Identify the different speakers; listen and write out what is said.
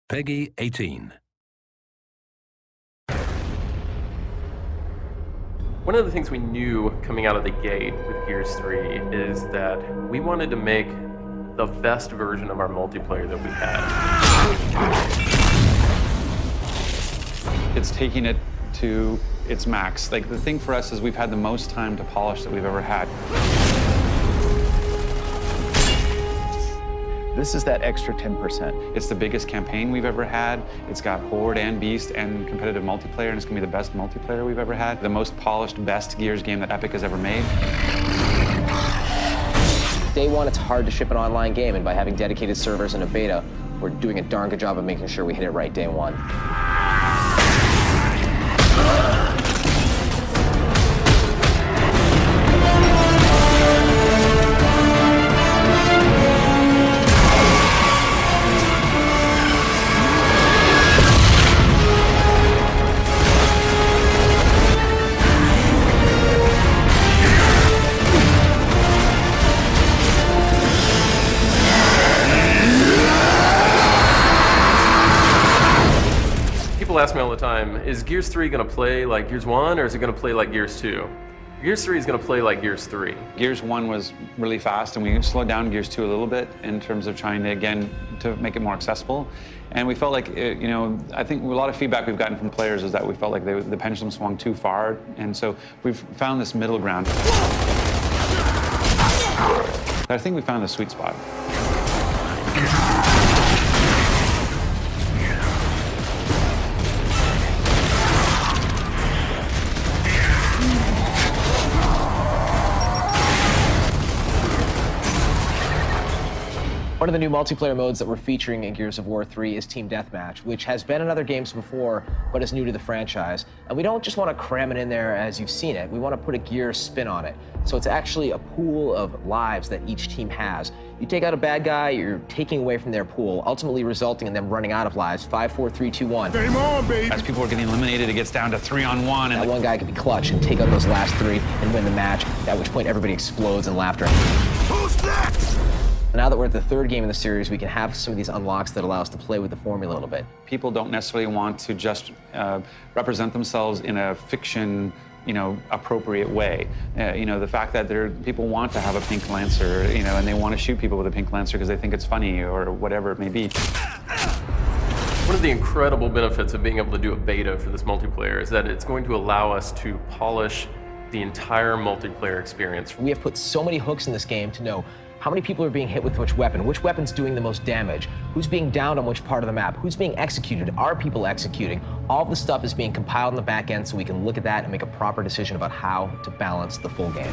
Speaker 1: Peggy 18.
Speaker 2: One of the things we knew coming out of the gate with Gears 3 is that we wanted to make the best version of our multiplayer that we had.
Speaker 3: It's taking it to its max. Like, the thing for us is we've had the most time to polish that we've ever had.
Speaker 4: This is that extra 10%.
Speaker 3: It's the biggest campaign we've ever had. It's got Horde and Beast and competitive multiplayer, and it's gonna be the best multiplayer we've ever had. The most polished, best Gears game that Epic has ever made.
Speaker 5: Day one, it's hard to ship an online game, and by having dedicated servers and a beta, we're doing a darn good job of making sure we hit it right day one.
Speaker 2: People ask me all the time, is Gears 3 going to play like Gears 1 or is it going to play like Gears 2? Gears 3 is going to play like Gears 3.
Speaker 3: Gears 1 was really fast, and we slowed down Gears 2 a little bit in terms of trying to, again, to make it more accessible. And we felt like, you know, I think a lot of feedback we've gotten from players is that we felt like the pendulum swung too far, and so we've found this middle ground. I think we found the sweet spot.
Speaker 5: One of the new multiplayer modes that we're featuring in Gears of War 3 is Team Deathmatch, which has been in other games before, but is new to the franchise. And we don't just want to cram it in there as you've seen it. We want to put a Gears spin on it. So it's actually a pool of lives that each team has. You take out a bad guy, you're taking away from their pool, ultimately resulting in them running out of lives. 5, 4, 3, 2, 1.
Speaker 4: Game on, baby!
Speaker 3: As people are getting eliminated, it gets down to 3-on-1.
Speaker 5: That one guy could be clutch and take out those last 3 and win the match, at which point everybody explodes in laughter.
Speaker 4: Who's next?
Speaker 5: Now that we're at the third game in the series, we can have some of these unlocks that allow us to play with the formula a little bit.
Speaker 3: People don't necessarily want to just represent themselves in a fiction, you know, appropriate way. You know, the fact that people want to have a pink Lancer, you know, and they want to shoot people with a pink Lancer because they think it's funny or whatever it may be.
Speaker 2: One of the incredible benefits of being able to do a beta for this multiplayer is that it's going to allow us to polish the entire multiplayer experience.
Speaker 5: We have put so many hooks in this game to know how many people are being hit with which weapon's doing the most damage, who's being downed on which part of the map, who's being executed, are people executing. All of the stuff is being compiled in the back end so we can look at that and make a proper decision about how to balance the full game.